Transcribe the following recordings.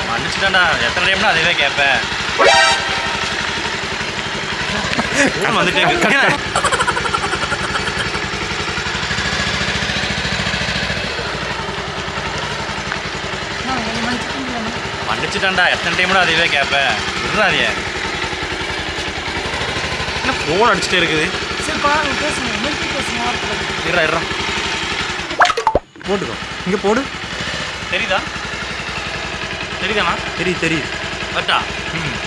மன்னிச்சுட்டான்டா, எத்தனை டைம்னா அதுவே கேட்பேன். வந்துட்டே மன்னிச்சுட்டான்டா, எத்தனை டைம்னா அதுவே கேட்பேன். விடுறாதிய என்ன ஃபோன் அடிச்சுட்டே இருக்குது. இருடா இருடா போட்டுக்கோ, இங்கே போடு. தெரியுதா? தெரியுதாண்ணா? தெரியுது. கரெக்டா? ம்.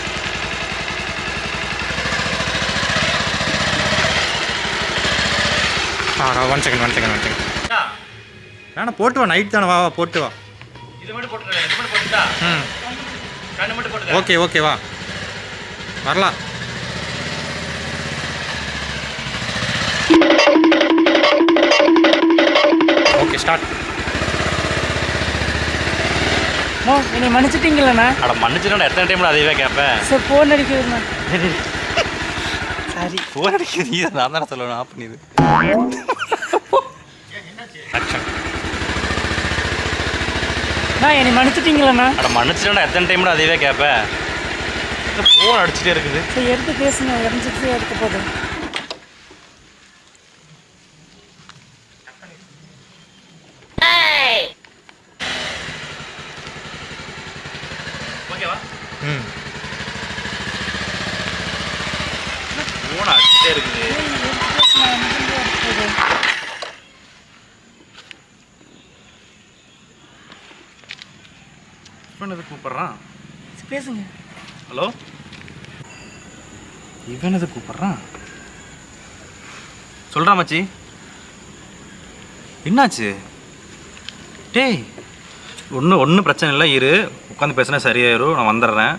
One second. வேணா போட்டு வா, நைட் தானே, வா போட்டு வா. இது மட்டும் போட்டுறேன். இது மட்டும் போட்டுட்டா? ம். கண்ணு மட்டும் போட்டுக்க. ஓகே வா வரலாம். Okay start. என்னை மன்னிச்சிட்டீங்களண்ணா? அட மன்னிச்சுட்டா, எத்தனை டைம்ல அதுவே கேட்பேன். சார் ஃபோன் அடிக்குதுண்ணா. சரி ஃபோன் அடிக்குது. நீ தான், நான் தானே சொல்லணும். ஆஃப் பண்ணிது. என்னை மன்னிச்சிட்டீங்களண்ணா? அட மன்னிச்சுட்டா, எத்தனை டைம்ல அதுவே கேட்பேன். ஃபோன் அடிச்சுட்டே இருக்குது. சரி எடுத்து பேசுங்க, இறஞ்சிட்டு எடுக்க போதும். ஓகேவா? ம். ஃபோன் அடிச்சுட்டே இருக்குது. இவன் எதுக்கு கூப்பிட்றான்? பேசுங்க. ஹலோ, இவன் எதுக்கு கூப்பிட்றான்? சொல்கிறா மச்சி. என்னாச்சு? டேய் ஒன்றும் பிரச்சனை இல்லை, இரு உட்காந்து பேசினா சரியாயிரும். நான் வந்துடுறேன்,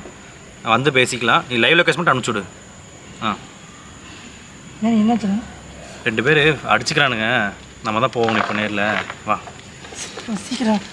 நான் வந்து பேசிக்கலாம். நீ லைவ் லொக்கேஷன் மட்டும் அனுப்பிச்சுடு. என்னாச்சுண்ணா? 2 பேர் அடிச்சுக்கிறானுங்க. நம்ம தான் போகணும் இப்போ நேரில். வா சீக்கிரம்.